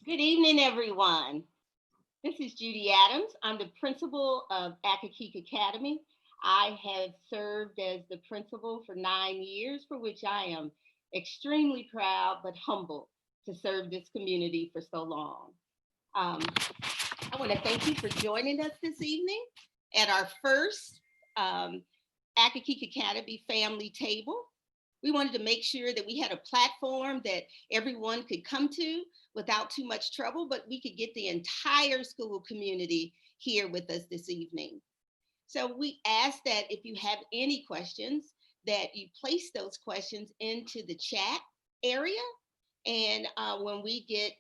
Good evening, everyone. This is Judy Adams. I'm the principal of Accokeek Academy. I have served as the principal for 9 years, for which I am extremely proud but humbled to serve this community for so long. Um, I want to thank you for joining us this evening at our first Accokeek Academy family table. We wanted to make sure that we had a platform that everyone could come to without too much trouble, but we could get the entire school community here with us this evening. So we ask that if you have any questions, that you place those questions into the chat area. And when we get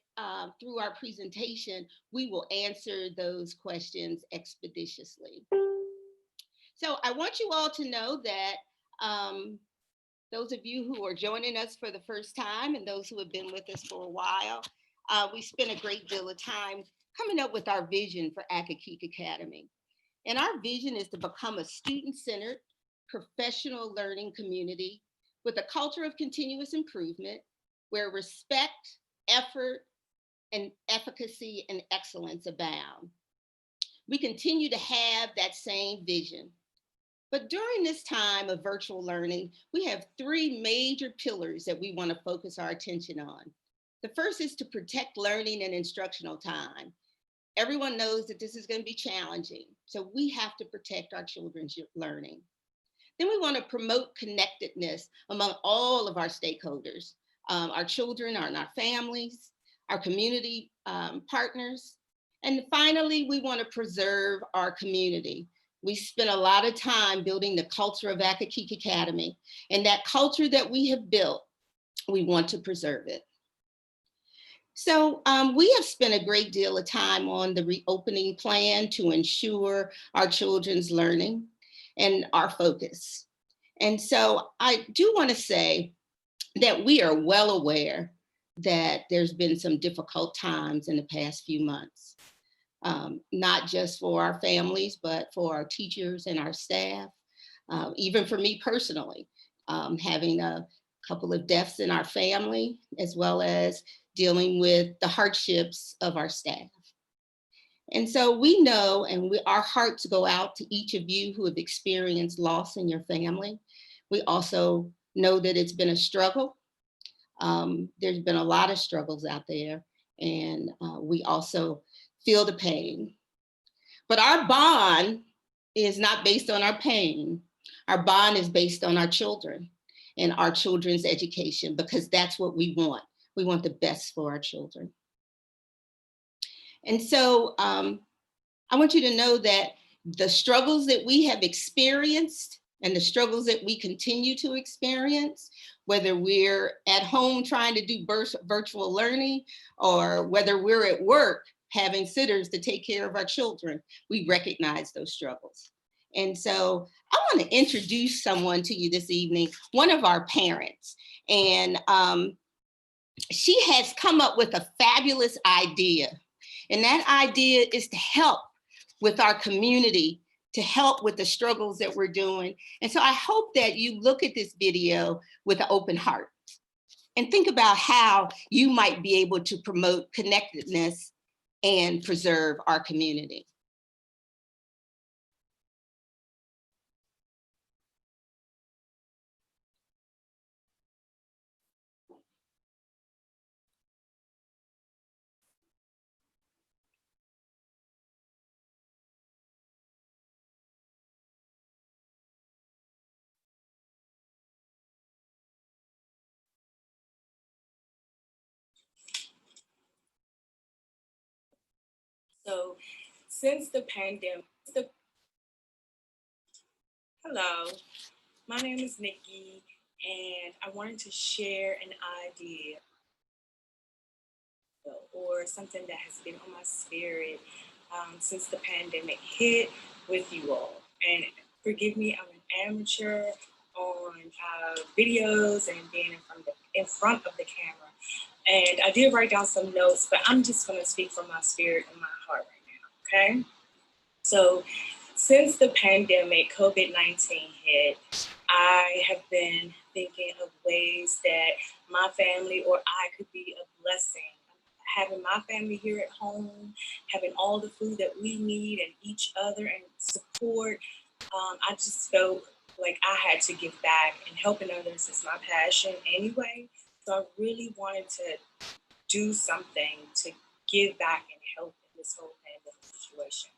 through our presentation, we will answer those questions expeditiously. So I want you all to know that those of you who are joining us for the first time and those who have been with us for a while, we spent a great deal of time coming up with our vision for Accokeek Academy. And our vision is to become a student-centered, professional learning community with a culture of continuous improvement where respect, effort, and efficacy and excellence abound. We continue to have that same vision. But during this time of virtual learning, we have three major pillars that we want to focus our attention on. The first is to protect learning and instructional time. Everyone knows that this is going to be challenging, so we have to protect our children's learning. Then we want to promote connectedness among all of our stakeholders, our children and our families, our community partners, And finally, we want to preserve our community. We spent a lot of time building the culture of Accokeek Academy, and that culture that we have built, we want to preserve it. So we have spent a great deal of time on the reopening plan to ensure our children's learning and our focus. And so I do want to say that we are well aware that there's been some difficult times in the past few months, not just for our families, but for our teachers and our staff, even for me personally, having a couple of deaths in our family, as well as dealing with the hardships of our staff. And so we know, and our hearts go out to each of you who have experienced loss in your family. We also know that it's been a struggle. There's been a lot of struggles out there, and we also feel the pain. But our bond is not based on our pain. Our bond is based on our children and our children's education, because that's what we want. We want the best for our children. And so I want you to know that the struggles that we have experienced and the struggles that we continue to experience, whether we're at home trying to do virtual learning, or whether we're at work having sitters to take care of our children, we recognize those struggles. And so I want to introduce someone to you this evening, one of our parents. And she has come up with a fabulous idea. And that idea is to help with our community, to help with the struggles that we're doing. And so I hope that you look at this video with an open heart and think about how you might be able to promote connectedness and preserve our community. So since the pandemic, hello, my name is Nikki, and I wanted to share an idea or something that has been on my spirit since the pandemic hit with you all. And forgive me, I'm an amateur on videos and being in front of the camera. And I did write down some notes, but I'm just going to speak from my spirit and my heart right now, okay? So since the pandemic, COVID-19 hit, I have been thinking of ways that my family or I could be a blessing. Having my family here at home, having all the food that we need and each other and support, I just felt like I had to give back, and helping others is my passion anyway. So I really wanted to do something to give back and help in this whole pandemic situation.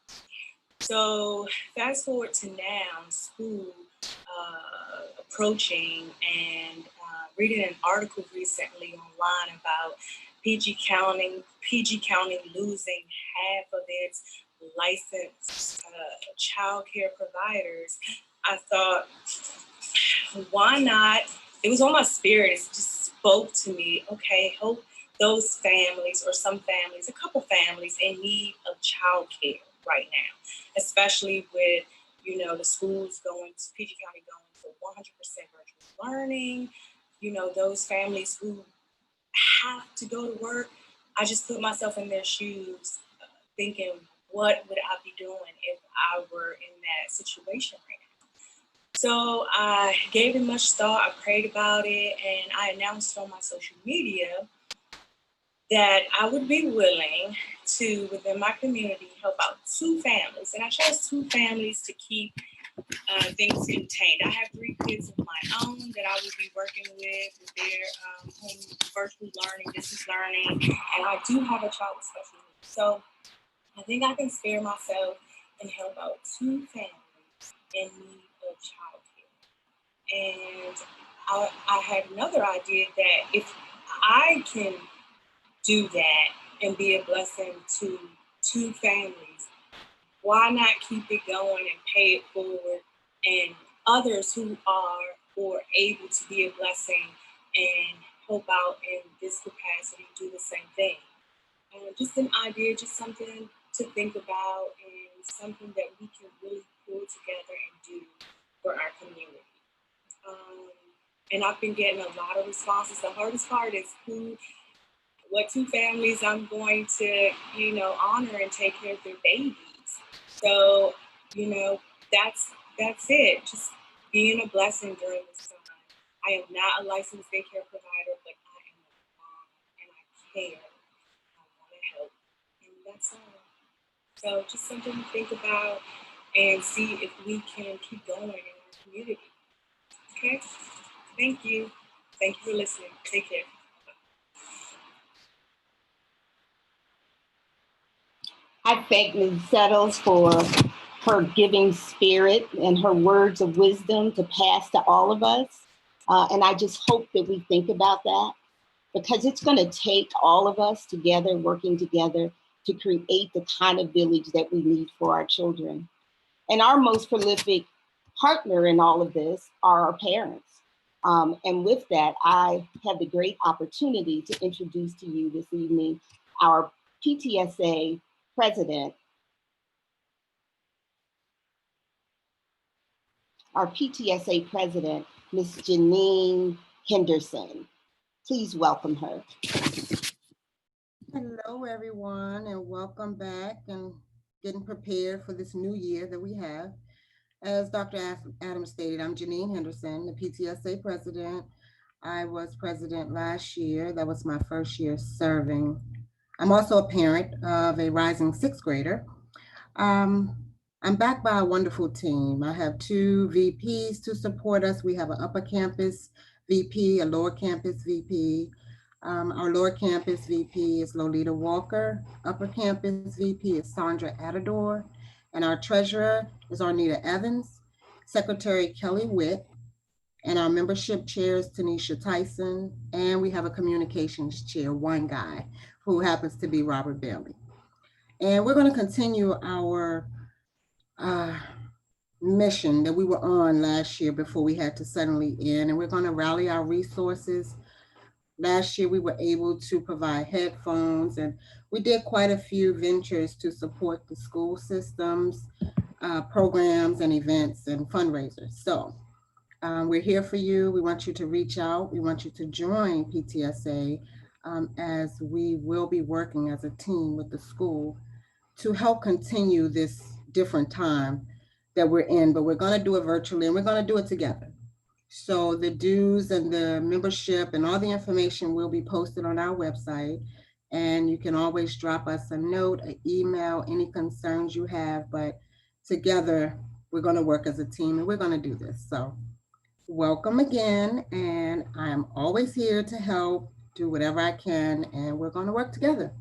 So fast forward to now, school approaching, and reading an article recently online about PG County losing half of its licensed child care providers. I thought, why not? It was on my spirit. It just spoke to me. Okay, help those families, or some families, a couple families in need of child care right now, especially with, the schools going to PG County going for 100% virtual learning, those families who have to go to work. I just put myself in their shoes, thinking, what would I be doing if I were in that situation right now? So I gave it much thought, I prayed about it, and I announced on my social media that I would be willing to, within my community, help out 2 families. And I chose 2 families to keep things contained. I have 3 kids of my own that I will be working with their home virtual learning, distance learning, and I do have a child with special needs. So I think I can spare myself and help out 2 families in need of child care. And I had another idea that if I can do that and be a blessing to two families. Why not keep it going and pay it forward? And others who are or able to be a blessing and help out in this capacity do the same thing. Just an idea, just something to think about, and something that we can really pull together and do for our community. And I've been getting a lot of responses. The hardest part is what two families I'm going to, honor and take care of their babies. So, that's it. Just being a blessing during this time. I am not a licensed daycare provider, but I am a mom and I care. I want to help. And that's all. So just something to think about and see if we can keep going in our community. Okay? Thank you. Thank you for listening. Take care. I thank Ms. Settles for her giving spirit and her words of wisdom to pass to all of us. And I just hope that we think about that, because it's going to take all of us together, working together to create the kind of village that we need for our children. And our most prolific partner in all of this are our parents. And with that, I have the great opportunity to introduce to you this evening our PTSA president, Ms. Janine Henderson. Please welcome her. Hello, everyone, and welcome back and getting prepared for this new year that we have. As Dr. Adams stated, I'm Janine Henderson, the PTSA president. I was president last year. That was my first year serving. I'm also a parent of a rising sixth grader. I'm backed by a wonderful team. I have two VPs to support us. We have an upper campus VP, a lower campus VP. Our lower campus VP is Lolita Walker. Upper campus VP is Sandra Adador. And our treasurer is Arnita Evans, Secretary Kelly Witt, and our membership chair is Tanisha Tyson. And we have a communications chair, one guy, who happens to be Robert Bailey. And we're going to continue our mission that we were on last year before we had to suddenly end. And we're going to rally our resources. Last year, we were able to provide headphones, and we did quite a few ventures to support the school systems, programs and events and fundraisers. So we're here for you. We want you to reach out. We want you to join PTSA as we will be working as a team with the school to help continue this different time that we're in, but we're going to do it virtually and we're going to do it together. So the dues and the membership and all the information will be posted on our website. And you can always drop us a note, an email, any concerns you have. But together, we're going to work as a team and we're going to do this. So welcome again. And I am always here to help, do whatever I can, and we're going to work together.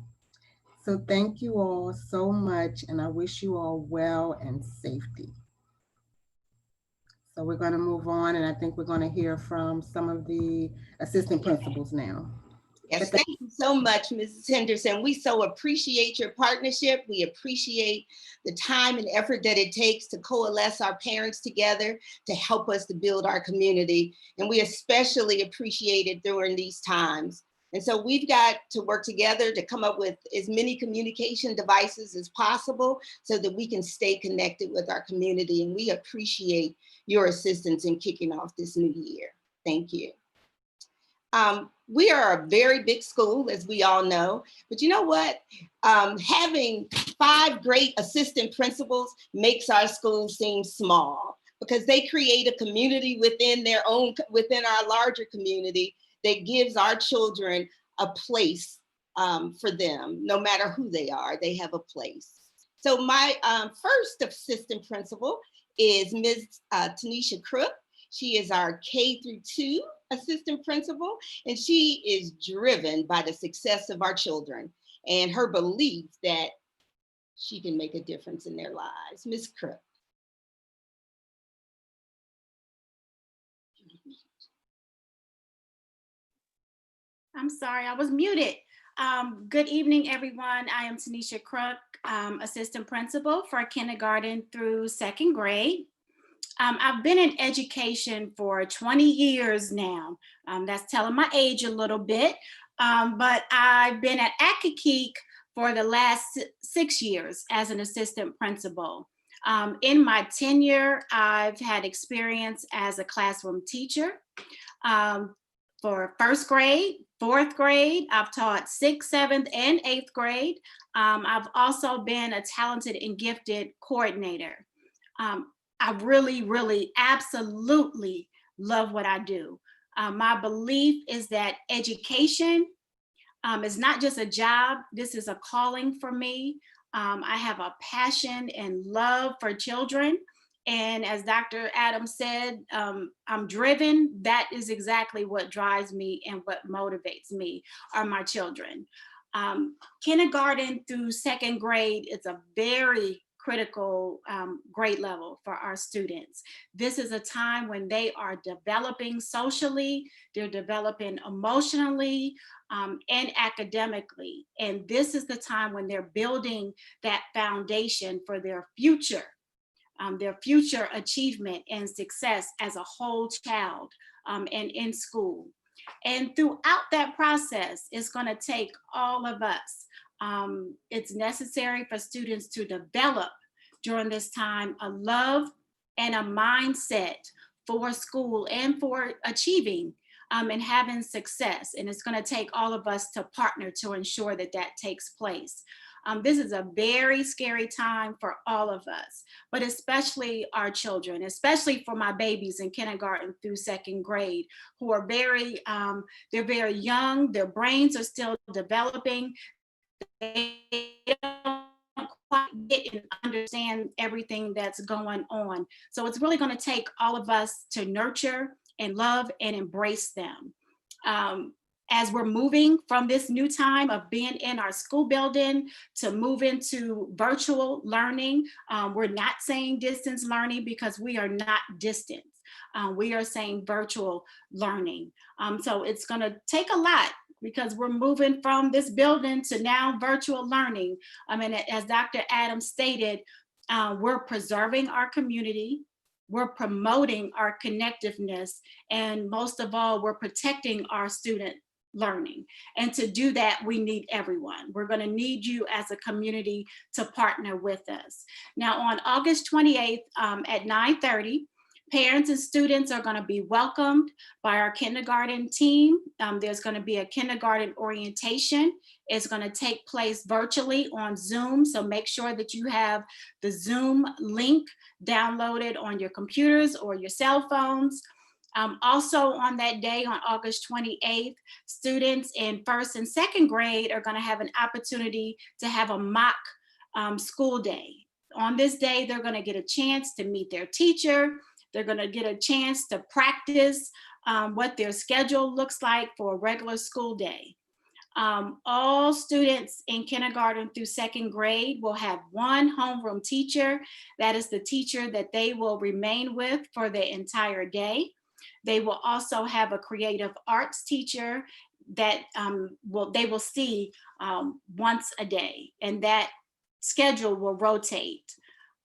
So thank you all so much. And I wish you all well and safety. So we're going to move on, and I think we're going to hear from some of the assistant principals now. Yes, thank you so much, Mrs. Henderson. We so appreciate your partnership. We appreciate the time and effort that it takes to coalesce our parents together to help us to build our community. And we especially appreciate it during these times. And so we've got to work together to come up with as many communication devices as possible so that we can stay connected with our community. And we appreciate your assistance in kicking off this new year. Thank you. We are a very big school, as we all know, but you know what? Having 5 great assistant principals makes our school seem small because they create a community within our larger community that gives our children a place for them. No matter who they are, they have a place. So my first assistant principal is Ms. Tanisha Crook. She is our K-2 assistant principal, and she is driven by the success of our children and her belief that she can make a difference in their lives. Ms. Crook. I'm sorry, I was muted. Good evening, everyone. I am Tanisha Crook, assistant principal for kindergarten through second grade. I've been in education for 20 years now. That's telling my age a little bit, but I've been at Accokeek for the last 6 years as an assistant principal. In my tenure, I've had experience as a classroom teacher. For first grade, fourth grade. I've taught sixth, seventh, and eighth grade. I've also been a talented and gifted coordinator. I really, really, absolutely love what I do. My belief is that education is not just a job, this is a calling for me. I have a passion and love for children. And as Dr. Adams said, I'm driven. That is exactly what drives me and what motivates me are my children. Kindergarten through second grade is a very critical grade level for our students. This is a time when they are developing socially, they're developing emotionally, and academically. And this is the time when they're building that foundation for their future achievement and success as a whole child and in school. And throughout that process, it's going to take all of us. It's necessary for students to develop during this time a love and a mindset for school and for achieving and having success. And it's going to take all of us to partner to ensure that that takes place. This is a very scary time for all of us, but especially our children, especially for my babies in kindergarten through second grade, who are they're very young, their brains are still developing. They don't quite get and understand everything that's going on. So it's really going to take all of us to nurture and love and embrace them. As we're moving from this new time of being in our school building to move into virtual learning, we're not saying distance learning because we are not distant. We are saying virtual learning. So it's going to take a lot because we're moving from this building to now virtual learning. I mean, as Dr. Adams stated, we're preserving our community. We're promoting our connectiveness, and most of all, we're protecting our student learning. And to do that, we need everyone. We're going to need you as a community to partner with us. Now, on August 28th at 9:30, parents and students are going to be welcomed by our kindergarten team. There's going to be a kindergarten orientation. It's going to take place virtually on Zoom. So make sure that you have the Zoom link downloaded on your computers or your cell phones. Also on that day, on August 28th, students in first and second grade are going to have an opportunity to have a mock school day. On this day, they're going to get a chance to meet their teacher. They're going to get a chance to practice what their schedule looks like for a regular school day. All students in kindergarten through second grade will have one homeroom teacher. That is the teacher that they will remain with for the entire day. They will also have a creative arts teacher that they will see once a day, and that schedule will rotate.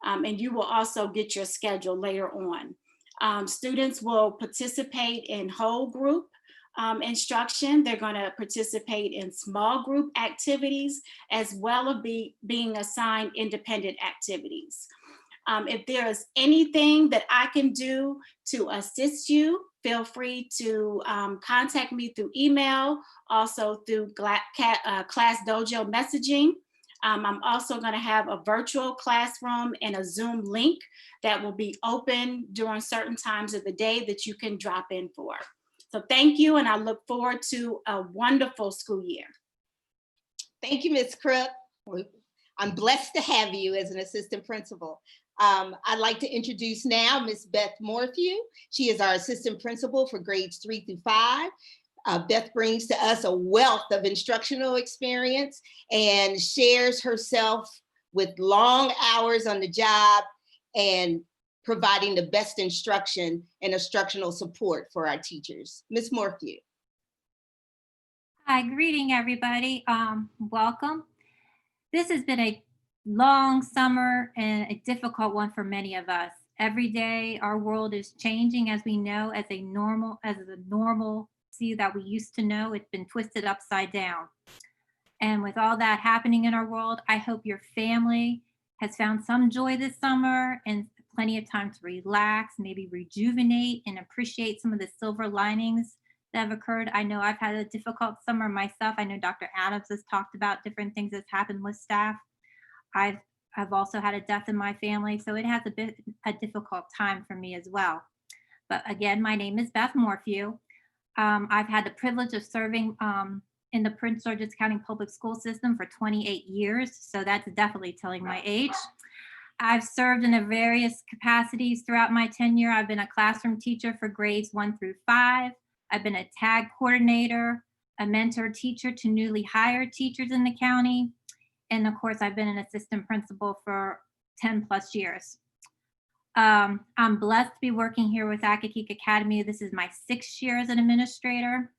And you will also get your schedule later on. Students will participate in whole group instruction. They're going to participate in small group activities as well as being assigned independent activities. If there is anything that I can do to assist you, feel free to contact me through email, also through Class Dojo messaging. I'm also going to have a virtual classroom and a Zoom link that will be open during certain times of the day that you can drop in for. So thank you, and I look forward to a wonderful school year. Thank you, Ms. Crook. I'm blessed to have you as an assistant principal. I'd like to introduce now Ms. Beth Morphew. She is our assistant principal for grades 3 through 5. Beth brings to us a wealth of instructional experience and shares herself with long hours on the job and providing the best instruction and instructional support for our teachers. Ms. Morphew. Hi, greeting everybody. Welcome. This has been a long summer and a difficult one for many of us. Every day our world is changing as we know as the normalcy that we used to know. It's been twisted upside down. And with all that happening in our world, I hope your family has found some joy this summer and plenty of time to relax, maybe rejuvenate and appreciate some of the silver linings that have occurred. I know I've had a difficult summer myself. I know Dr. Adams has talked about different things that's happened with staff. I've I've also had a death in my family, so it has been a difficult time for me as well. But again, my name is Beth Morphew. I've had the privilege of serving in the Prince George's County Public School System for 28 years, so that's definitely telling my age. I've served in various capacities throughout my tenure. I've been a classroom teacher for grades 1 through 5. I've been a tag coordinator, a mentor teacher to newly hired teachers in the county. And of course, I've been an assistant principal for 10 plus years. I'm blessed to be working here with Accokeek Academy. This is my 6th year as an administrator,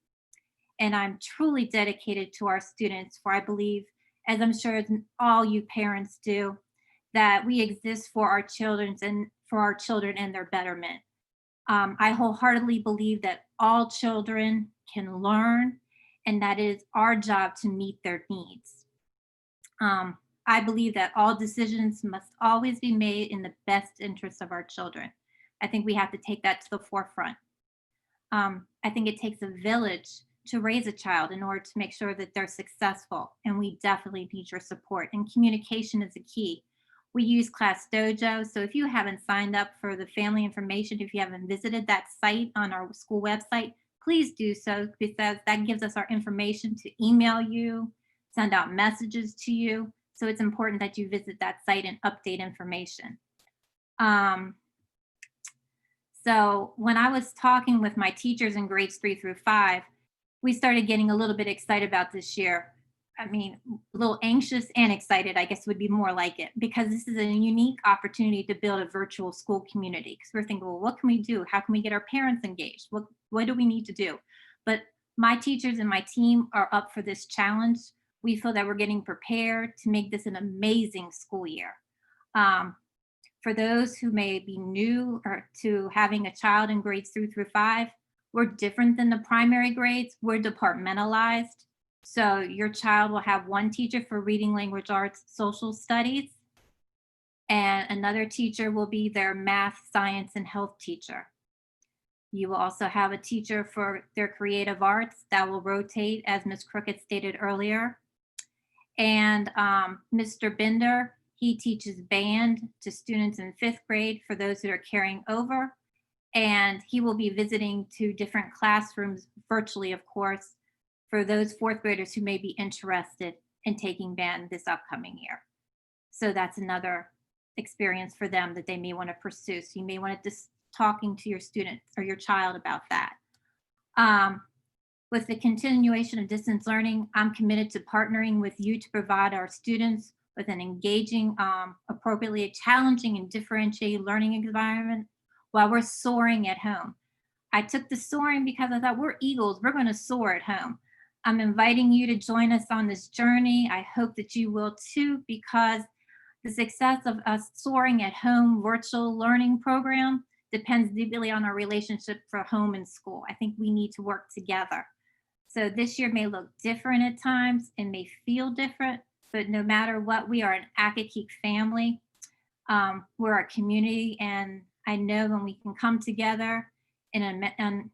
and I'm truly dedicated to our students, for I believe, as I'm sure all you parents do, that we exist for our children and their betterment. I wholeheartedly believe that all children can learn, and that it is our job to meet their needs. I believe that all decisions must always be made in the best interest of our children. I think we have to take that to the forefront. I think it takes a village to raise a child in order to make sure that they're successful, and we definitely need your support. And communication is a key. We use Class Dojo, so if you haven't signed up for the family information, if you haven't visited that site on our school website, please do so, because that gives us our information to email you, send out messages to you. So it's important that you visit that site and update information. So when I was talking with my teachers in grades 3 through 5, we started getting a little bit excited about this year. I mean, a little anxious and excited, I guess would be more like it, because this is a unique opportunity to build a virtual school community. Because we're thinking, well, what can we do? How can we get our parents engaged? What do we need to do? But my teachers and my team are up for this challenge. We feel that we're getting prepared to make this an amazing school year. For those who may be new or to having a child in grades 3 through 5, we're different than the primary grades. We're departmentalized. So your child will have one teacher for reading, language arts, social studies, and another teacher will be their math, science, and health teacher. You will also have a teacher for their creative arts that will rotate, as Ms. Crooked stated earlier. And Mr. Bender, he teaches band to students in 5th grade for those that are carrying over. And he will be visiting to different classrooms virtually, of course, for those 4th graders who may be interested in taking band this upcoming year. So that's another experience for them that they may want to pursue. So you may want to just talking to your student or your child about that. With the continuation of distance learning, I'm committed to partnering with you to provide our students with an engaging, appropriately challenging and differentiated learning environment while we're soaring at home. I took the soaring because I thought we're eagles, we're going to soar at home. I'm inviting you to join us on this journey. I hope that you will too, because the success of us soaring at home virtual learning program depends deeply on our relationship for home and school. I think we need to work together. So this year may look different at times and may feel different, but no matter what, we are an Accokeek family. We're a community, and I know when we can come together and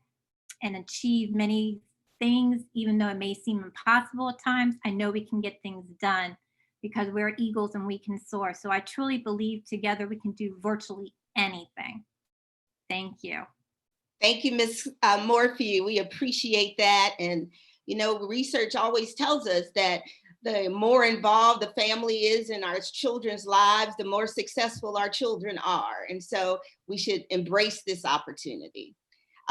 achieve many things, even though it may seem impossible at times, I know we can get things done because we're eagles and we can soar. So I truly believe together we can do virtually anything. Thank you. Thank you, Ms. Morphew. We appreciate that. And, you know, research always tells us that the more involved the family is in our children's lives, the more successful our children are. And so we should embrace this opportunity.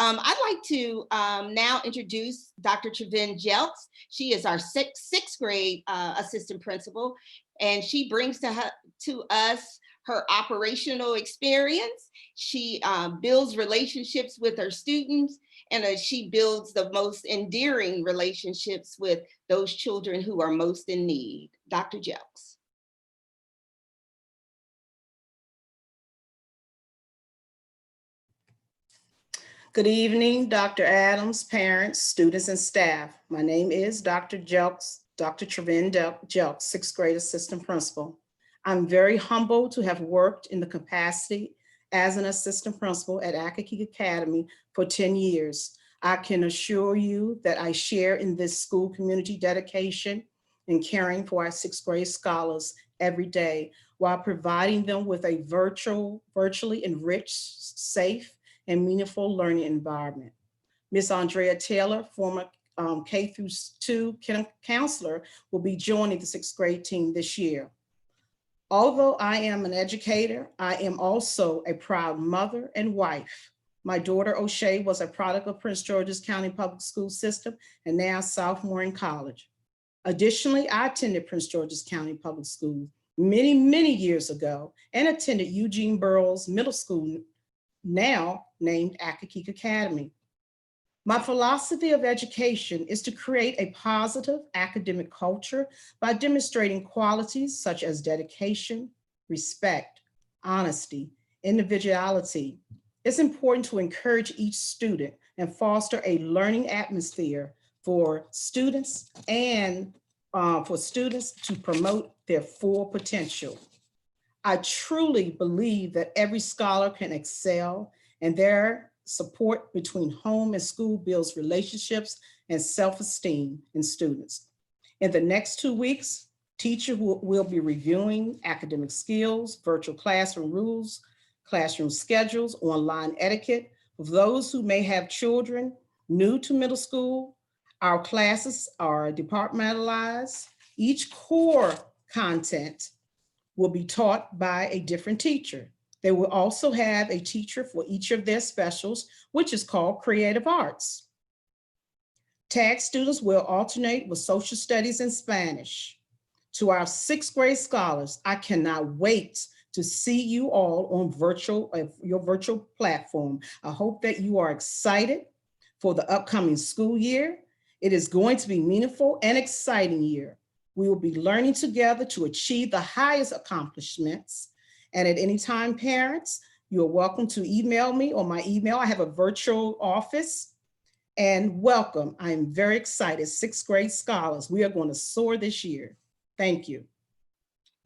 I'd like to now introduce Dr. Trevin Jelks. She is our sixth grade assistant principal, and she brings to us her operational experience. She builds relationships with her students, and she builds the most endearing relationships with those children who are most in need. Dr. Jelks. Good evening, Dr. Adams, parents, students, and staff. My name is Dr. Jelks, Dr. Trevin Jelks, sixth grade assistant principal. I'm very humbled to have worked in the capacity as an assistant principal at Akaki Academy for 10 years. I can assure you that I share in this school community dedication and caring for our sixth grade scholars every day while providing them with a virtually enriched, safe, and meaningful learning environment. Ms. Andrea Taylor, former K through 2 counselor, will be joining the sixth grade team this year. Although I am an educator, I am also a proud mother and wife. My daughter O'Shea was a product of Prince George's County Public School System and now sophomore in college. Additionally, I attended Prince George's County Public Schools many years ago and attended Eugene Burroughs Middle School, now named Akaki Academy. My philosophy of education is to create a positive academic culture by demonstrating qualities such as dedication, respect, honesty, individuality. It's important to encourage each student and foster a learning atmosphere for students and to promote their full potential. I truly believe that every scholar can excel, and their support between home and school builds relationships and self-esteem in students. In the next 2 weeks, teachers will be reviewing academic skills, virtual classroom rules, classroom schedules, online etiquette. For those who may have children new to middle school, our classes are departmentalized. Each core content will be taught by a different teacher. They will also have a teacher for each of their specials, which is called creative arts. Tag students will alternate with social studies and Spanish. To our sixth grade scholars, I cannot wait to see you all on your virtual platform. I hope that you are excited for the upcoming school year. It is going to be a meaningful and exciting year. We will be learning together to achieve the highest accomplishments. And at any time, parents, you're welcome to email me on my email. I have a virtual office. And welcome. I am very excited. Sixth grade scholars, we are going to soar this year. Thank you.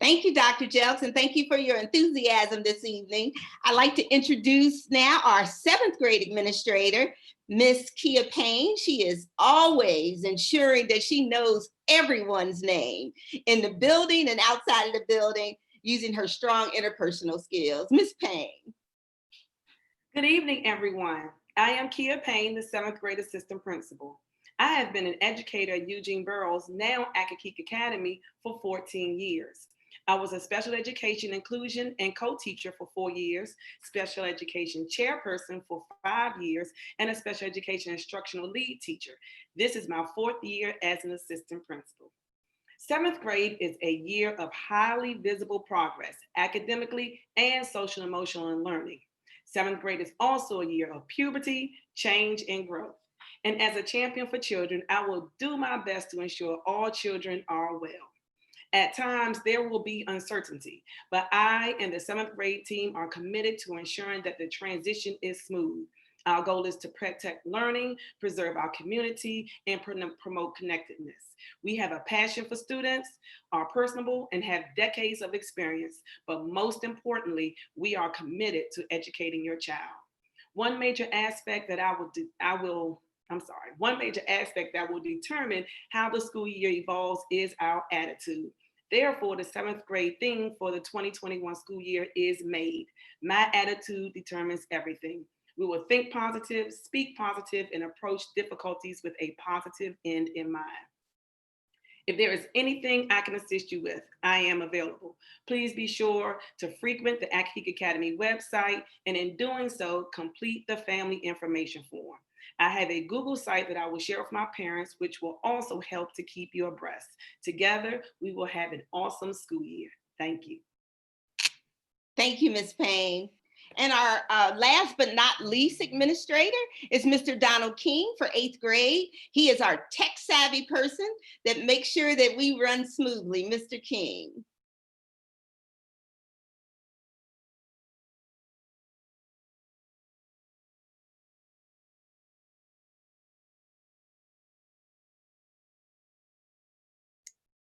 Thank you, Dr. Jelks, and thank you for your enthusiasm this evening. I'd like to introduce now our seventh grade administrator, Miss Kia Payne. She is always ensuring that she knows everyone's name in the building and outside of the building using her strong interpersonal skills. Miss Payne. Good evening, everyone. I am Kia Payne, the seventh grade assistant principal. I have been an educator at Eugene Burroughs, now Akaki Academy, for 14 years. I was a special education inclusion and co-teacher for 4 years, special education chairperson for 5 years, and a special education instructional lead teacher. This is my 4th year as an assistant principal. 7th grade is a year of highly visible progress, academically and social, emotional, and learning. 7th grade is also a year of puberty, change, and growth. And as a champion for children, I will do my best to ensure all children are well. At times, there will be uncertainty, but I and the 7th grade team are committed to ensuring that the transition is smooth. Our goal is to protect learning, preserve our community, and promote connectedness. We have a passion for students, are personable, and have decades of experience, but most importantly, we are committed to educating your child. One major aspect that will determine how the school year evolves is our attitude. Therefore, the 7th grade theme for the 2021 school year is made. My attitude determines everything. We will think positive, speak positive, and approach difficulties with a positive end in mind. If there is anything I can assist you with, I am available. Please be sure to frequent the Akaki Academy website, and in doing so, complete the family information form. I have a Google site that I will share with my parents, which will also help to keep you abreast. Together, we will have an awesome school year. Thank you. Thank you, Ms. Payne. And our last but not least administrator is Mr. Donald King for 8th grade. He is our tech savvy person that makes sure that we run smoothly. Mr. King.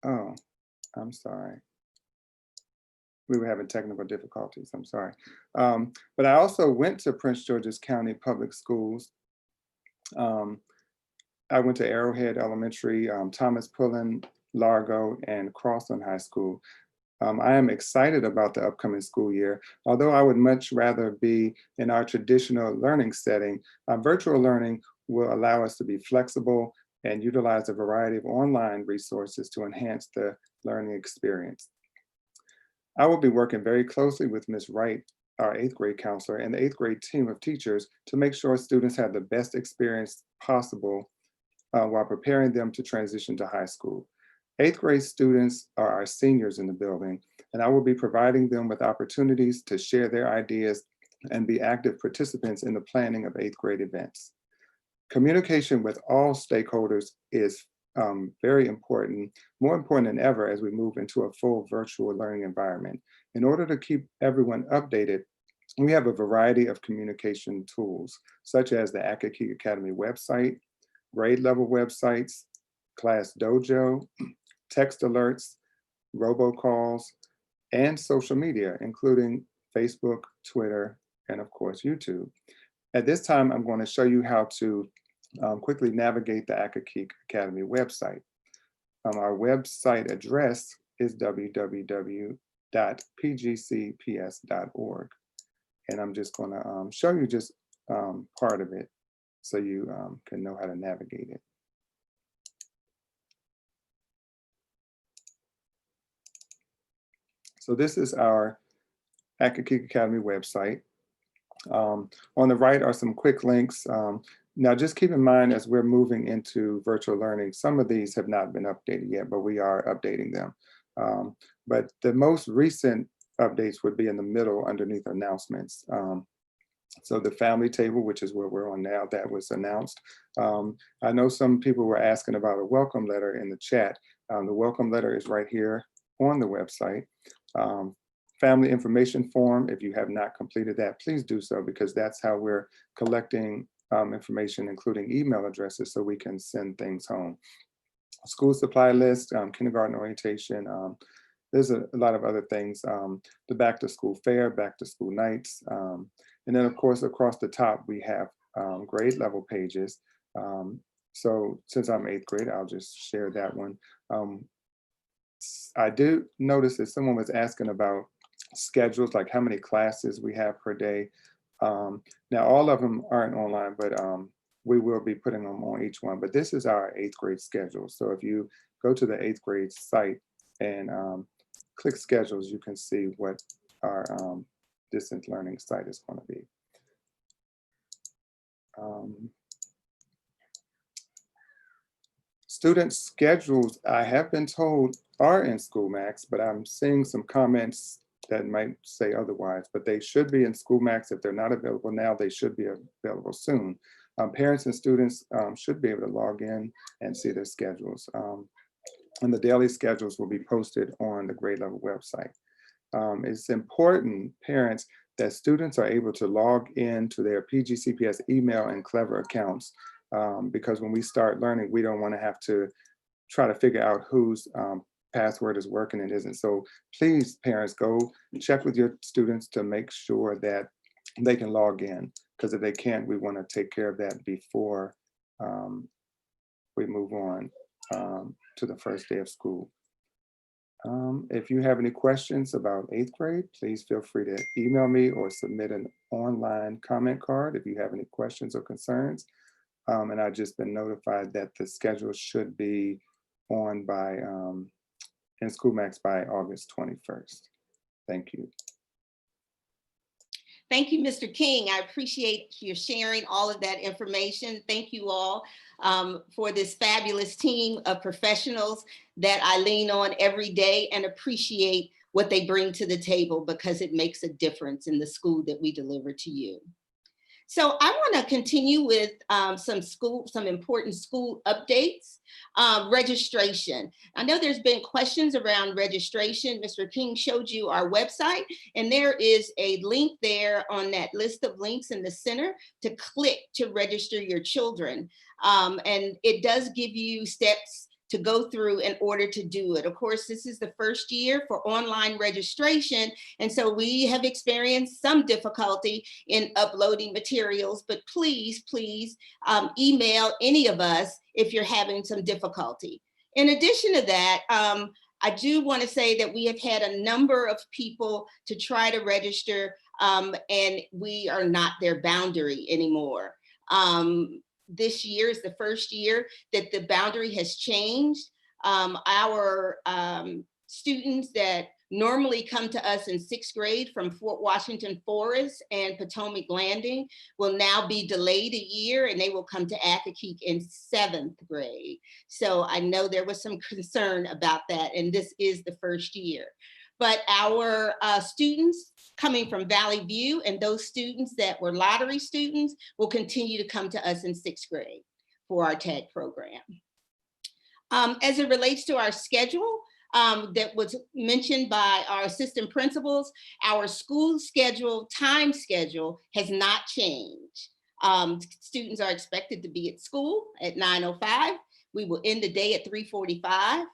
Oh, I'm sorry. We were having technical difficulties, I'm sorry. But I also went to Prince George's County Public Schools. I went to Arrowhead Elementary, Thomas Pullen, Largo, and Crossland High School. I am excited about the upcoming school year. Although I would much rather be in our traditional learning setting, virtual learning will allow us to be flexible and utilize a variety of online resources to enhance the learning experience. I will be working very closely with Ms. Wright, our 8th grade counselor, and the 8th grade team of teachers to make sure students have the best experience possible while preparing them to transition to high school. 8th grade students are our seniors in the building, and I will be providing them with opportunities to share their ideas and be active participants in the planning of 8th grade events. Communication with all stakeholders is very important, more important than ever as we move into a full virtual learning environment. In order to keep everyone updated, we have a variety of communication tools, such as the Akakik Academy website, grade level websites, Class Dojo, text alerts, robocalls, and social media, including Facebook, Twitter, and of course, YouTube. At this time, I'm going to show you how to quickly navigate the Akakik Academy website. Our website address is www.pgcps.org. And I'm just going to show you just part of it so you can know how to navigate it. So this is our Akakik Academy website. On the right are some quick links. Now just keep in mind as we're moving into virtual learning, some of these have not been updated yet, but we are updating them. But the most recent updates would be in the middle underneath announcements. So the family table, which is where we're on now, that was announced. I know some people were asking about a welcome letter in the chat. The welcome letter is right here on the website. Family information form, if you have not completed that, please do so, because that's how we're collecting information, including email addresses, so we can send things home. School supply list, kindergarten orientation, there's a lot of other things, the back to school fair, back to school nights. And then of course, across the top, we have grade level pages. So since I'm 8th grade, I'll just share that one. I do notice that someone was asking about schedules, like how many classes we have per day. Now all of them aren't online, but we will be putting them on each one. But this is our 8th grade schedule. So if you go to the 8th grade site and click schedules, you can see what our distance learning site is going to be. Student schedules, I have been told, are in SchoolMax, but I'm seeing some comments that might say otherwise, but they should be in SchoolMax. If they're not available now, they should be available soon. Parents and students should be able to log in and see their schedules. And the daily schedules will be posted on the grade level website. It's important, parents, that students are able to log in to their PGCPS email and Clever accounts, because when we start learning, we don't want to have to try to figure out whose password is working and isn't. So please, parents, go check with your students to make sure that they can log in, because if they can't, we want to take care of that before we move on to the first day of school. If you have any questions about 8th grade, please feel free to email me or submit an online comment card if you have any questions or concerns. And I've just been notified that the schedule should be on by in SchoolMax by August 21st. Thank you. Thank you, Mr. King. I appreciate your sharing all of that information. Thank you all for this fabulous team of professionals that I lean on every day and appreciate what they bring to the table, because it makes a difference in the school that we deliver to you. So I want to continue with some important school updates. Registration. I know there's been questions around registration. Mr. King showed you our website, and there is a link there on that list of links in the center to click to register your children. And it does give you steps to go through in order to do it. Of course, this is the first year for online registration, and so we have experienced some difficulty in uploading materials, but please, please email any of us if you're having some difficulty. In addition to that, I do want to say that we have had a number of people to try to register, and we are not their boundary anymore. This year is the first year that the boundary has changed. Our students that normally come to us in 6th grade from Fort Washington Forest and Potomac Landing will now be delayed a year, and they will come to Accokeek in 7th grade. So I know there was some concern about that, and this is the first year. But our students coming from Valley View and those students that were lottery students will continue to come to us in 6th grade for our TAG program. As it relates to our schedule that was mentioned by our assistant principals, our school schedule, time schedule has not changed. Students are expected to be at school at 9:05. We will end the day at 3:45.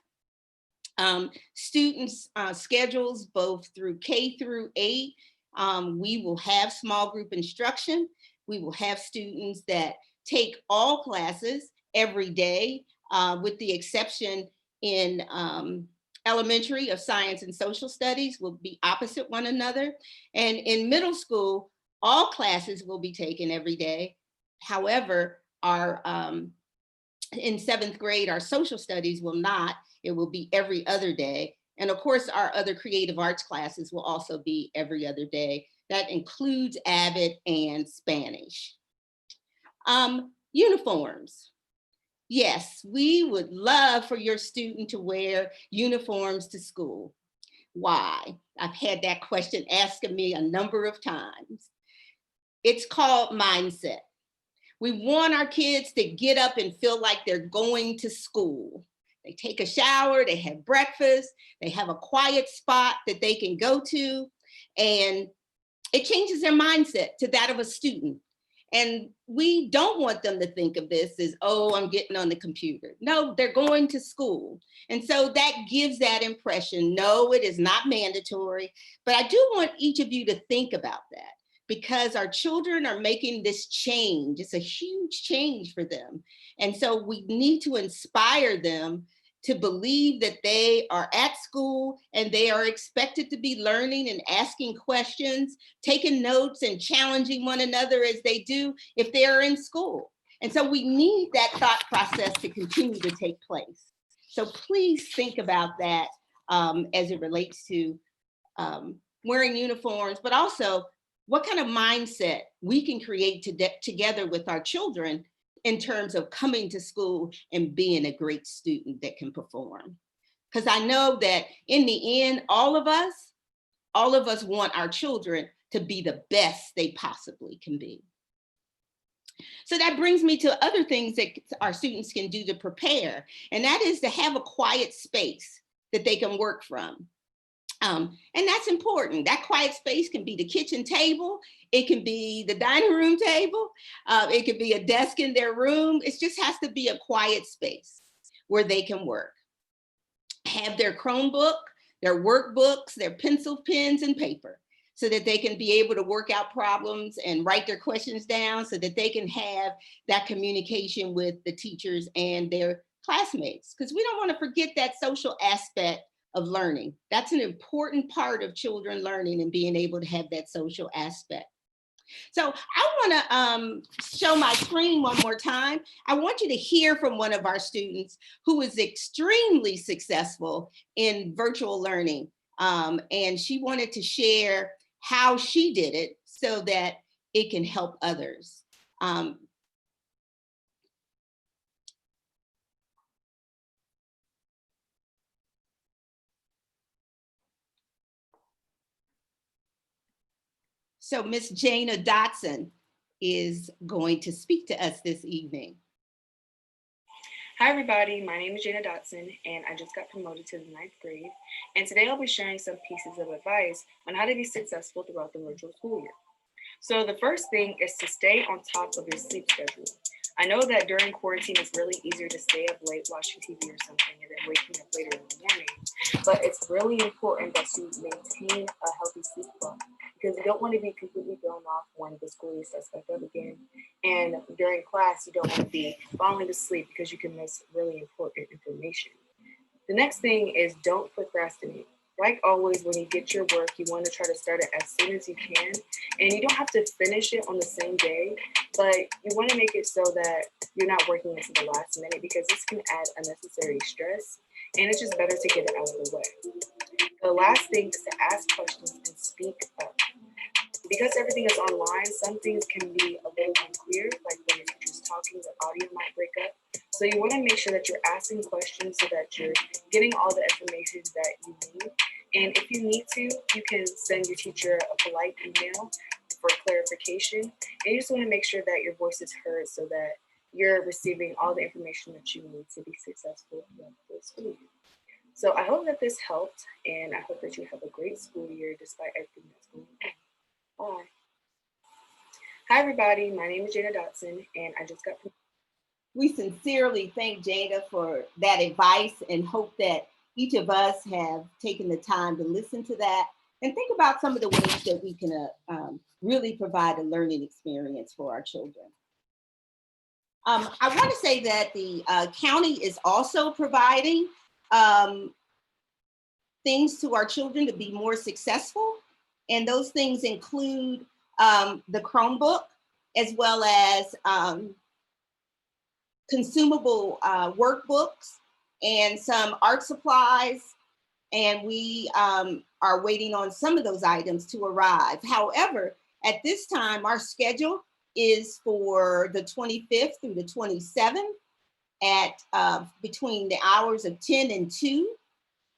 Students' schedules both through K through 8, we will have small group instruction. We will have students that take all classes every day, with the exception in elementary of science and social studies will be opposite one another. And in middle school, all classes will be taken every day. However, our in 7th grade, our social studies will not. It will be every other day. And of course, our other creative arts classes will also be every other day. That includes AVID and Spanish. Uniforms. Yes, we would love for your student to wear uniforms to school. Why? I've had that question asked of me a number of times. It's called mindset. We want our kids to get up and feel like they're going to school. They take a shower, they have breakfast, they have a quiet spot that they can go to, and it changes their mindset to that of a student. And we don't want them to think of this as, oh, I'm getting on the computer. No, they're going to school. And so that gives that impression. No, it is not mandatory, but I do want each of you to think about that, because our children are making this change. It's a huge change for them. And so we need to inspire them to believe that they are at school and they are expected to be learning and asking questions, taking notes and challenging one another as they do if they are in school. And so we need that thought process to continue to take place. So please think about that as it relates to wearing uniforms, but also what kind of mindset we can create together with our children in terms of coming to school and being a great student that can perform. Because I know that in the end, all of us want our children to be the best they possibly can be. So that brings me to other things that our students can do to prepare, and that is to have a quiet space that they can work from. And that's important. That quiet space can be the kitchen table. It can be the dining room table. It could be a desk in their room. It just has to be a quiet space where they can work. Have their Chromebook, their workbooks, their pencil, pens, and paper, so that they can be able to work out problems and write their questions down, so that they can have that communication with the teachers and their classmates. Because we don't want to forget that social aspect of learning. That's an important part of children learning and being able to have that social aspect. So I want to show my screen one more time. I want you to hear from one of our students who is extremely successful in virtual learning. And she wanted to share how she did it so that it can help others. So Miss Jana Dotson is going to speak to us this evening. Hi everybody, my name is Jana Dotson and I just got promoted to the 9th grade. And today I'll be sharing some pieces of advice on how to be successful throughout the virtual school year. So the first thing is to stay on top of your sleep schedule. I know that during quarantine, it's really easier to stay up late watching TV or something and then waking up later in the morning. But it's really important that you maintain a healthy sleep clock because you don't want to be completely thrown off when the school year starts back up again. And during class, you don't want to be falling asleep because you can miss really important information. The next thing is don't procrastinate. Like always, when you get your work, you want to try to start it as soon as you can. And you don't have to finish it on the same day, but you want to make it so that you're not working into the last minute because this can add unnecessary stress. And it's just better to get it out of the way. The last thing is to ask questions and speak up. Because everything is online, some things can be a little unclear, like when your teacher's talking, the audio might break up. So you want to make sure that you're asking questions so that you're getting all the information that you need. And if you need to, you can send your teacher a polite email for clarification. And you just want to make sure that your voice is heard so that you're receiving all the information that you need to be successful throughout the school year. So I hope that this helped, and I hope that you have a great school year despite everything that's going on. Bye. Hi everybody, my name is Jana Dotson and I just got. We sincerely thank Jada for that advice and hope that each of us have taken the time to listen to that and think about some of the ways that we can really provide a learning experience for our children. I want to say that the county is also providing things to our children to be more successful. And those things include the Chromebook, as well as consumable workbooks and some art supplies. And we are waiting on some of those items to arrive. However, at this time, our schedule is for the 25th through the 27th at between the hours of 10 and 2.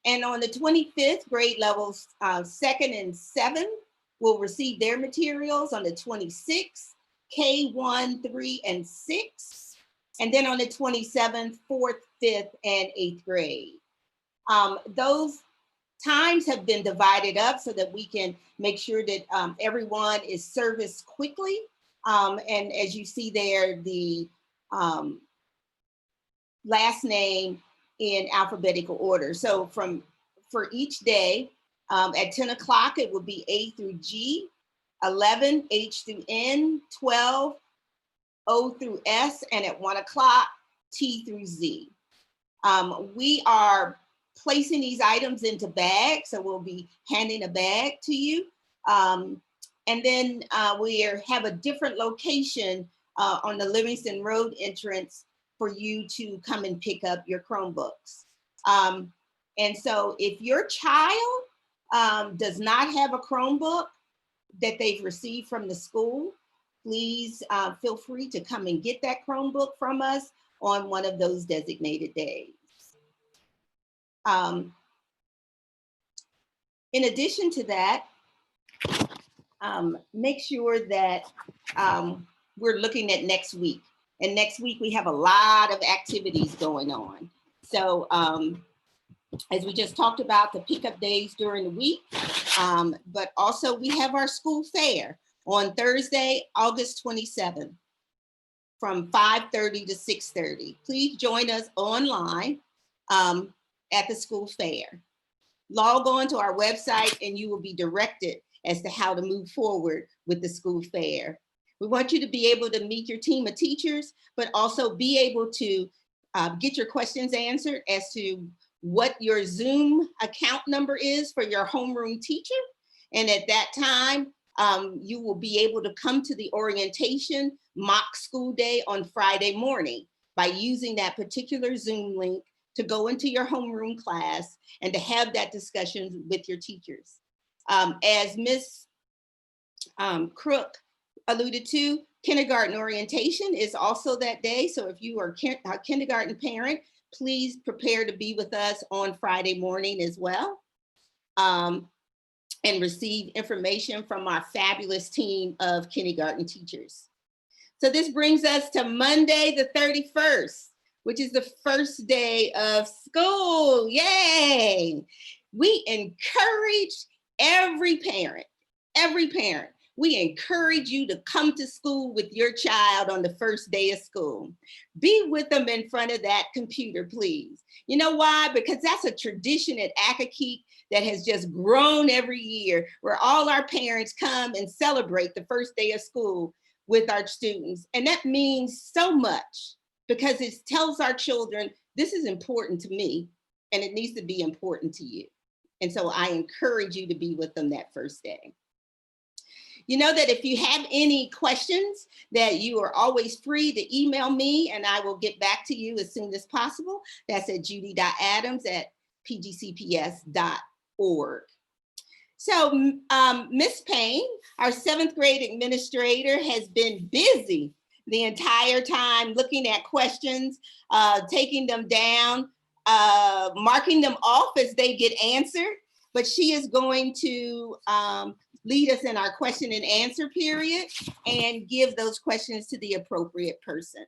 And on the 25th, grade levels 2nd and 7th will receive their materials. On the 26th, K1, 3, and 6. And then on the 27th, 4th, 5th, and 8th grade. Those times have been divided up so that we can make sure that everyone is serviced quickly. And as you see there, the last name in alphabetical order. So for each day, at 10 o'clock, it will be A through G, 11, H through N, 12, O through S, and at 1 o'clock, T through Z. We are placing these items into bags, so we'll be handing a bag to you. And then we have a different location on the Livingston Road entrance for you to come and pick up your Chromebooks. And so if your child does not have a Chromebook that they've received from the school, please feel free to come and get that Chromebook from us on one of those designated days. In addition to that, make sure that we're looking at next week. And next week we have a lot of activities going on. So as we just talked about, the pickup days during the week, but also we have our school fair on Thursday, August 27th from 5:30 to 6:30. Please join us online at the school fair. Log on to our website and you will be directed as to how to move forward with the school fair. We want you to be able to meet your team of teachers, but also be able to get your questions answered as to what your Zoom account number is for your homeroom teacher. And at that time, you will be able to come to the orientation mock school day on Friday morning by using that particular Zoom link to go into your homeroom class and to have that discussion with your teachers. As Ms. Crook alluded to, kindergarten orientation is also that day. So if you are a kindergarten parent, please prepare to be with us on Friday morning as well. and receive information from our fabulous team of kindergarten teachers. So this brings us to Monday, the 31st, which is the first day of school. Yay! We encourage every parent, we encourage you to come to school with your child on the first day of school. Be with them in front of that computer, please. You know why? Because that's a tradition at Accokeek that has just grown every year, where all our parents come and celebrate the first day of school with our students. And that means so much, because it tells our children, this is important to me, and it needs to be important to you. And so I encourage you to be with them that first day. You know that if you have any questions, that you are always free to email me, and I will get back to you as soon as possible. That's at judy.adams@pgcps.org. So Ms. Payne, our 7th grade administrator, has been busy the entire time looking at questions, taking them down, marking them off as they get answered. But she is going to lead us in our question and answer period and give those questions to the appropriate person.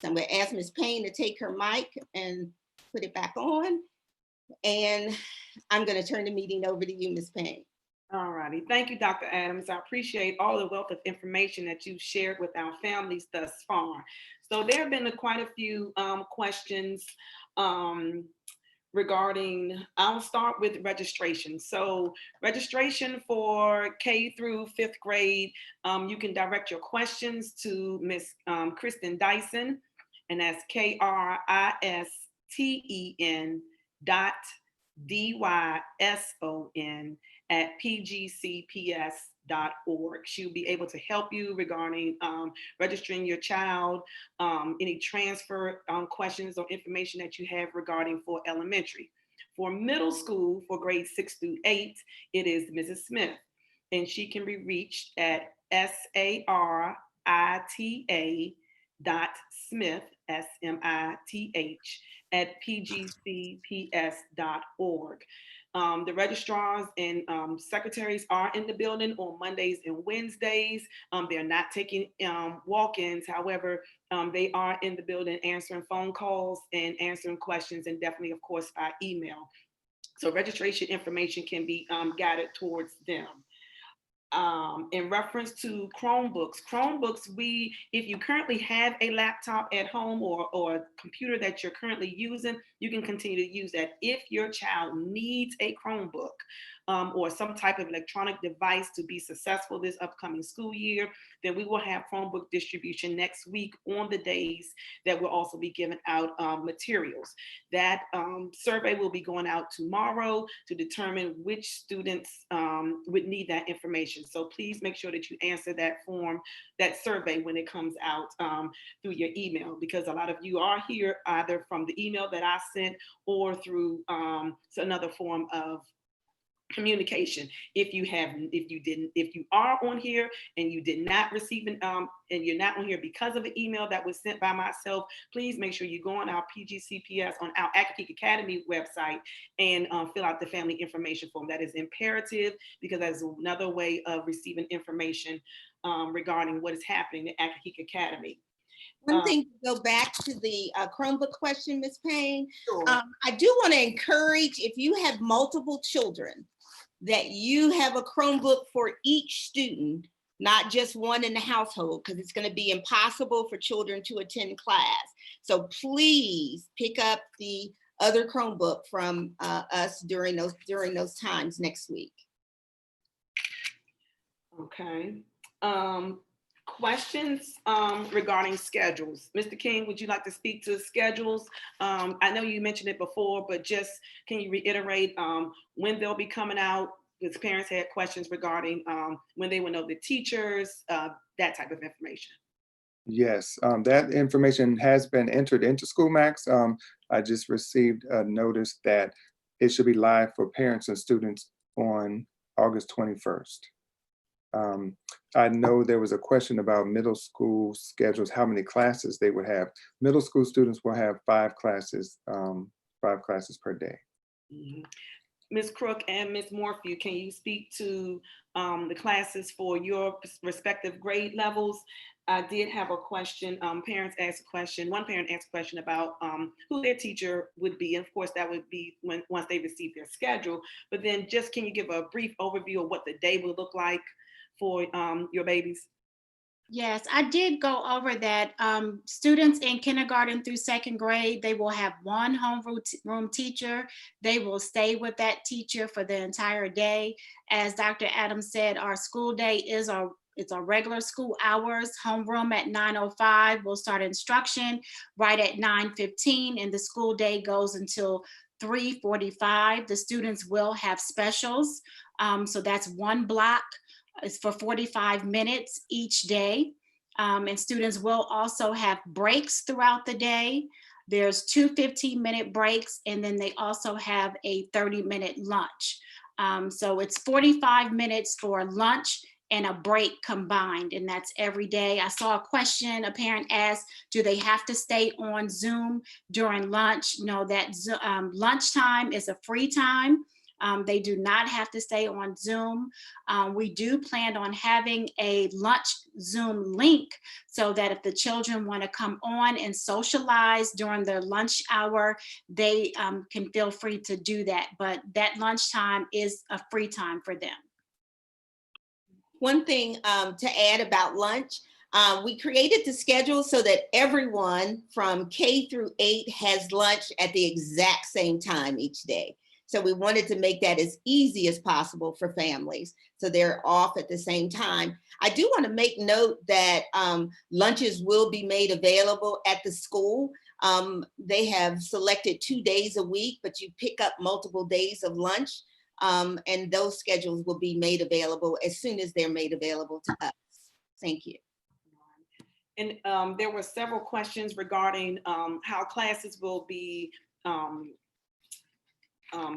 So I'm going to ask Ms. Payne to take her mic and put it back on. And I'm going to turn the meeting over to you, Ms. Payne. All righty. Thank you, Dr. Adams. I appreciate all the wealth of information that you've shared with our families thus far. So there have been quite a few questions regarding, I'll start with registration. So registration for K through 5th grade, you can direct your questions to Miss Kristen Dyson, and that's KRISTEN.DYSON@pgcps.org. She'll be able to help you regarding registering your child, any transfer questions or information that you have regarding for elementary. For middle school, for grades 6 through 8, it is Mrs. Smith, and she can be reached at sarita.smith, SMITH@pgcps.org. The registrars and secretaries are in the building on Mondays and Wednesdays. They're not taking walk-ins. However, they are in the building answering phone calls and answering questions, and definitely, of course, by email. So registration information can be guided towards them. In reference to Chromebooks, if you currently have a laptop at home or a computer that you're currently using, you can continue to use that. If your child needs a Chromebook or some type of electronic device to be successful this upcoming school year, then we will have Chromebook distribution next week on the days that we'll also be giving out materials. That survey will be going out tomorrow to determine which students would need that information. So please make sure that you answer that survey when it comes out through your email, because a lot of you are here either from the email that I sent or through another form of communication. If you are on here and you did not receive and you're not on here because of an email that was sent by myself, please make sure you go on our PGCPS, on our Accokeek Academy website, and fill out the family information form. That is imperative, because that's another way of receiving information regarding what is happening at Accokeek Academy. One thing to go back to the Chromebook question, Ms. Payne, Sure. I do want to encourage, if you have multiple children, that you have a Chromebook for each student, not just one in the household, because it's going to be impossible for children to attend class. So please pick up the other Chromebook from us during those times next week. Okay. Questions regarding schedules. Mr. King, would you like to speak to schedules? I know you mentioned it before, but just can you reiterate when they'll be coming out? Because parents had questions regarding when they will know the teachers, that type of information. Yes, that information has been entered into SchoolMax. I just received a notice that it should be live for parents and students on August 21st. I know there was a question about middle school schedules, how many classes they would have. Middle school students will have 5 classes per day. Mm-hmm. Ms. Crook and Ms. Morphew, can you speak to the classes for your respective grade levels? I did have a question. Parents asked a question. One parent asked a question about who their teacher would be. And of course, that would be once they receive their schedule. But then just can you give a brief overview of what the day would look like for your babies? Yes, I did go over that. Students in kindergarten through second grade, they will have one homeroom teacher. They will stay with that teacher for the entire day. As Dr. Adams said, our school day is it's our regular school hours. Homeroom at 9:05. We'll start instruction right at 9:15, and the school day goes until 3:45. The students will have specials. So that's one block. It's for 45 minutes each day. And students will also have breaks throughout the day. There's two 15-minute breaks, and then they also have a 30-minute lunch. So it's 45 minutes for lunch and a break combined, and that's every day. I saw a question, a parent asked, do they have to stay on Zoom during lunch? No, that lunchtime is a free time. They do not have to stay on Zoom. We do plan on having a lunch Zoom link so that if the children want to come on and socialize during their lunch hour, they can feel free to do that. But that lunchtime is a free time for them. One thing to add about lunch, we created the schedule so that everyone from K through 8 has lunch at the exact same time each day. So we wanted to make that as easy as possible for families. So they're off at the same time. I do want to make note that lunches will be made available at the school. They have selected 2 days a week, but you pick up multiple days of lunch. And those schedules will be made available as soon as they're made available to us. Thank you. And there were several questions regarding how classes will be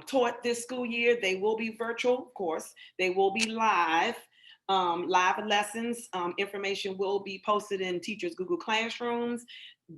taught this school year. They will be virtual, of course. They will be live lessons. Information will be posted in teachers' Google Classrooms.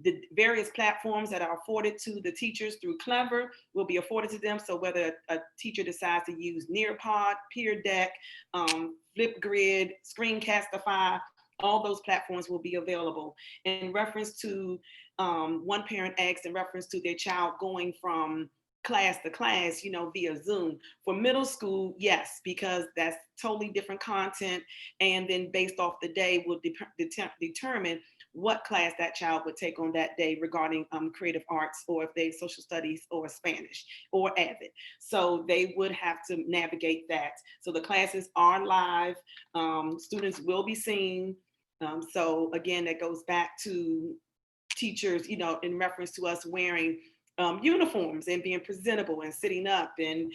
The various platforms that are afforded to the teachers through Clever will be afforded to them. So whether a teacher decides to use Nearpod, Peer Deck, Flipgrid, Screencastify, all those platforms will be available. In reference to one parent asked in reference to their child going from class to class, via Zoom. For middle school, yes, because that's totally different content. And then based off the day will determine what class that child would take on that day regarding creative arts, or if they social studies or Spanish or AVID. So they would have to navigate that. So the classes are live. Students will be seen. So again, that goes back to teachers, in reference to us wearing uniforms and being presentable and sitting up and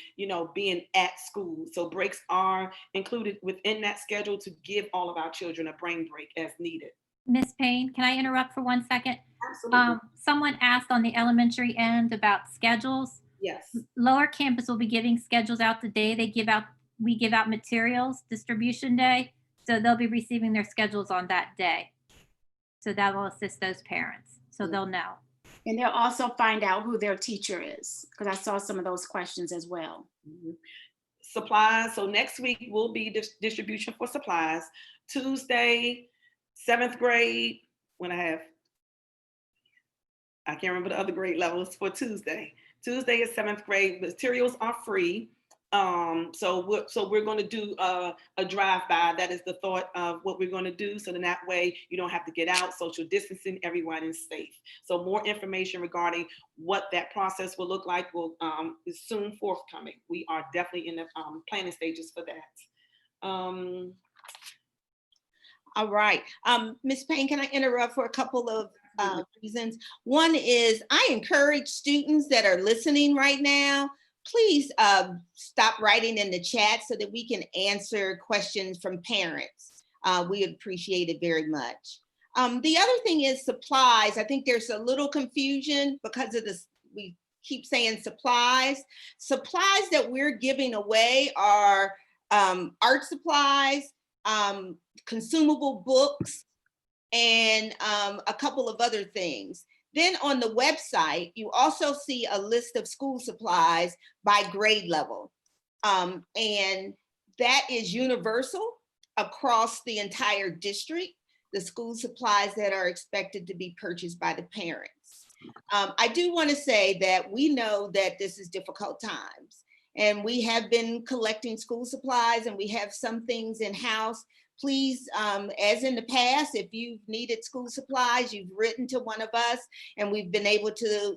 being at school. So breaks are included within that schedule to give all of our children a brain break as needed. Ms. Payne, can I interrupt for 1 second? Absolutely. Someone asked on the elementary end about schedules. Yes. Lower campus will be giving schedules out the day we give out materials distribution day. So they'll be receiving their schedules on that day. So that will assist those parents. So they'll know. And they'll also find out who their teacher is, because I saw some of those questions as well. Mm-hmm. Supplies. So next week will be distribution for supplies. Tuesday, 7th grade, I can't remember the other grade levels for Tuesday. Tuesday is 7th grade. Materials are free. So we're going to do a drive-by. That is the thought of what we're going to do. So then that way you don't have to get out, social distancing, everyone is safe. So more information regarding what that process will look like is soon forthcoming. We are definitely in the planning stages for that. All right. Ms. Payne, can I interrupt for a couple of reasons? One is I encourage students that are listening right now, please stop writing in the chat so that we can answer questions from parents. We appreciate it very much. The other thing is supplies. I think there's a little confusion because of this. We keep saying supplies. Supplies that we're giving away are art supplies, consumable books, and a couple of other things. Then on the website, you also see a list of school supplies by grade level. And that is universal across the entire district, the school supplies that are expected to be purchased by the parents. I do want to say that we know that this is difficult times, and we have been collecting school supplies, and we have some things in-house. Please, as in the past, if you've needed school supplies, you've written to one of us, and we've been able to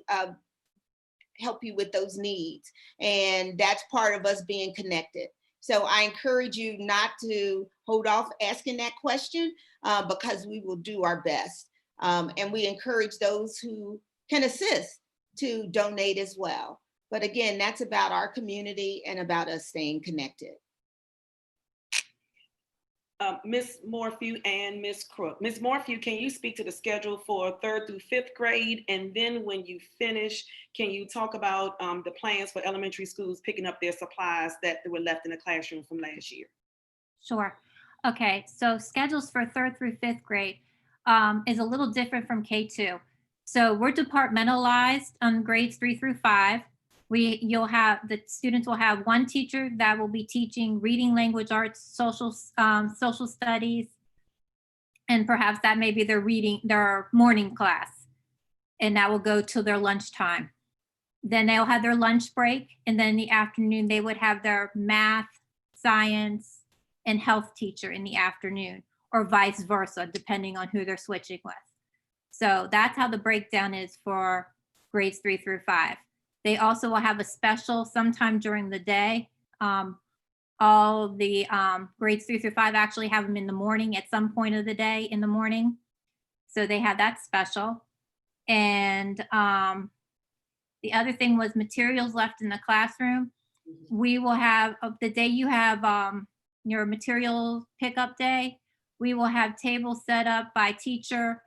help you with those needs. And that's part of us being connected. So I encourage you not to hold off asking that question because we will do our best. And we encourage those who can assist to donate as well. But again, that's about our community and about us staying connected. Ms. Morphew and Ms. Crook. Ms. Morphew, can you speak to the schedule for 3rd through 5th grade? And then when you finish, can you talk about the plans for elementary schools picking up their supplies that were left in the classroom from last year? Sure. Okay, so schedules for 3rd through 5th grade is a little different from K2. So we're departmentalized on grades 3 through 5. You'll have the students will have one teacher that will be teaching reading, language arts, social studies, and perhaps that may be their morning class, and that will go till their lunchtime. Then they'll have their lunch break, and then in the afternoon they would have their math, science, and health teacher in the afternoon, or vice versa, depending on who they're switching with. So that's how the breakdown is for grades 3 through 5. They also will have a special sometime during the day. All the grades 3 through 5 actually have them in the morning at some point of the day in the morning. So they have that special. And the other thing was materials left in the classroom. We will have, the day you have your material pickup day, we will have tables set up by teacher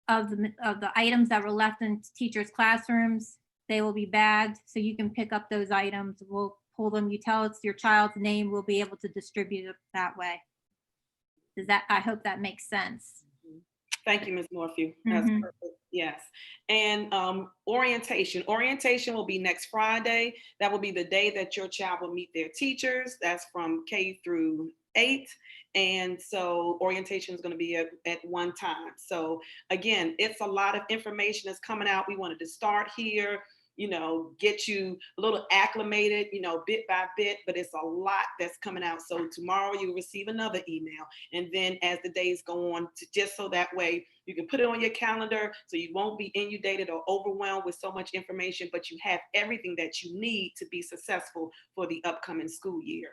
of the items that were left in teachers' classrooms. They will be bagged so you can pick up those items. We'll pull them. You tell us your child's name. We'll be able to distribute it that way. I hope that makes sense. Thank you, Ms. Morphew. That's perfect. Yes. And orientation. Orientation will be next Friday. That will be the day that your child will meet their teachers. That's from K through 8. And so orientation is going to be at one time. So again, it's a lot of information that's coming out. We wanted to start here, get you a little acclimated, bit by bit, but it's a lot that's coming out. So tomorrow you'll receive another email. And then as the days go on, just so that way you can put it on your calendar so you won't be inundated or overwhelmed with so much information, but you have everything that you need to be successful for the upcoming school year.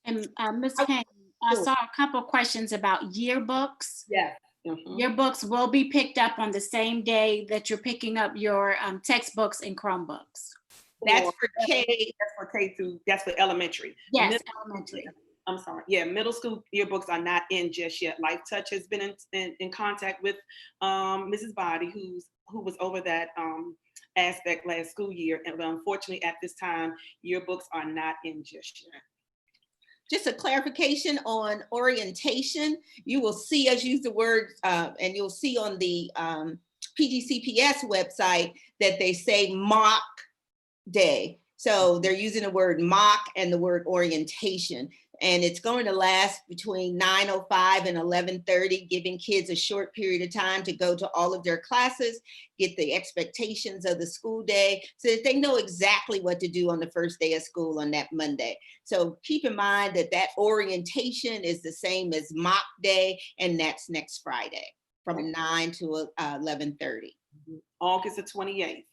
And Ms. Payne, I saw a couple of questions about yearbooks. Yes. Yearbooks will be picked up on the same day that you're picking up your textbooks and Chromebooks. That's for K. That's for K through, that's for elementary. Yes, elementary. I'm sorry. Yeah, middle school yearbooks are not in just yet. Life Touch has been in contact with Mrs. Body, who was over that aspect last school year. And unfortunately, at this time, yearbooks are not in just yet. Just a clarification on orientation. You will see us use the word, and you'll see on the PGCPS website that they say mock day. So they're using the word mock and the word orientation. And it's going to last between 9:05 and 11:30, giving kids a short period of time to go to all of their classes, get the expectations of the school day so that they know exactly what to do on the first day of school on that Monday. So keep in mind that that orientation is the same as mock day, and that's next Friday from 9 to 11:30. August the 28th.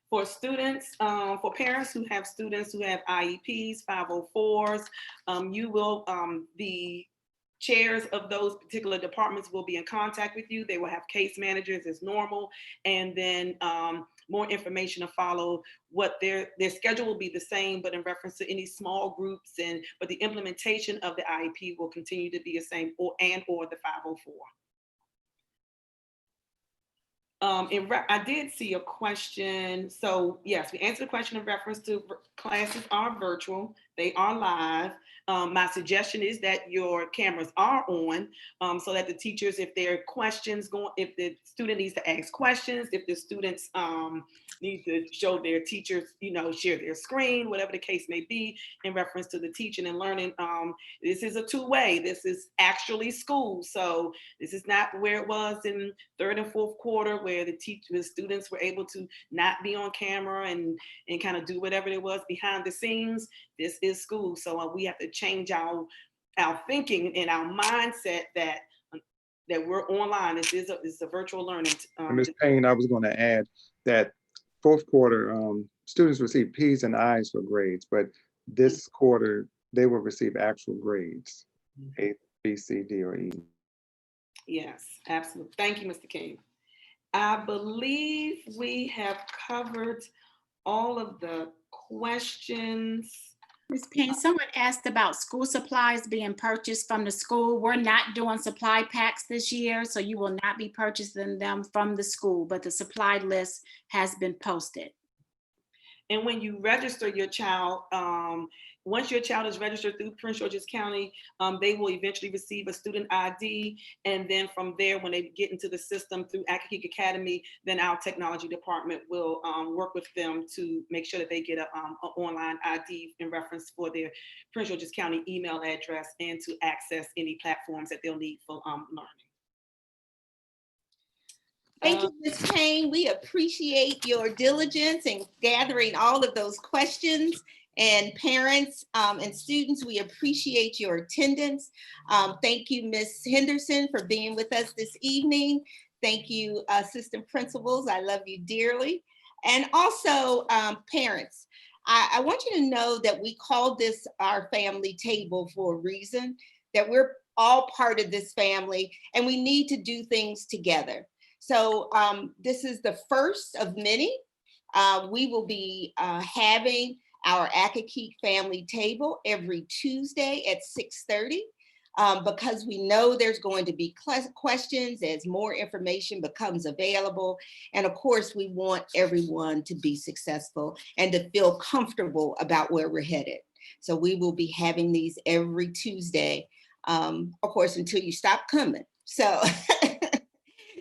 For students, for parents who have students who have IEPs, 504s, you will, the chairs of those particular departments will be in contact with you. They will have case managers as normal, and then more information to follow. What their schedule will be the same, but in reference to any small groups, but the implementation of the IEP will continue to be the same, or the 504. I did see a question. So yes, we answered the question in reference to classes are virtual. They are live. My suggestion is that your cameras are on, so that the teachers, if there are questions if the student needs to ask questions, if the students need to show their teachers, share their screen, whatever the case may be, in reference to the teaching and learning. This is a two-way. This is actually school. So this is not where it was in third and fourth quarter, where the students were able to not be on camera and kind of do whatever it was behind the scenes. This is school. So we have to change our thinking and our mindset that we're online. This is a virtual learning. Ms. Payne, I was going to add that fourth quarter, students receive P's and I's for grades, but this quarter, they will receive actual grades, A, B, C, D, or E. Yes, absolutely. Thank you, Mr. King. I believe we have covered all of the questions. Ms. Payne, someone asked about school supplies being purchased from the school. We're not doing supply packs this year, so you will not be purchasing them from the school, but the supply list has been posted. And when you register your child, once your child is registered through Prince George's County, they will eventually receive a student ID. And then from there, when they get into the system through Academic Academy, then our technology department will work with them to make sure that they get an online ID in reference for their Prince George's County email address and to access any platforms that they'll need for learning. Thank you, Ms. Payne. We appreciate your diligence in gathering all of those questions. And parents and students, we appreciate your attendance. Thank you, Ms. Henderson, for being with us this evening. Thank you, assistant principals. I love you dearly. And also parents, I want you to know that we call this our family table for a reason, that we're all part of this family and we need to do things together. So this is the first of many. We will be having our Academic family table every Tuesday at 6:30 because we know there's going to be questions as more information becomes available. And of course, we want everyone to be successful and to feel comfortable about where we're headed. So we will be having these every Tuesday, of course, until you stop coming. So.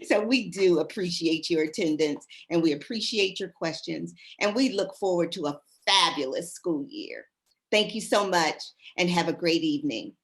So we do appreciate your attendance and we appreciate your questions and we look forward to a fabulous school year. Thank you so much and have a great evening.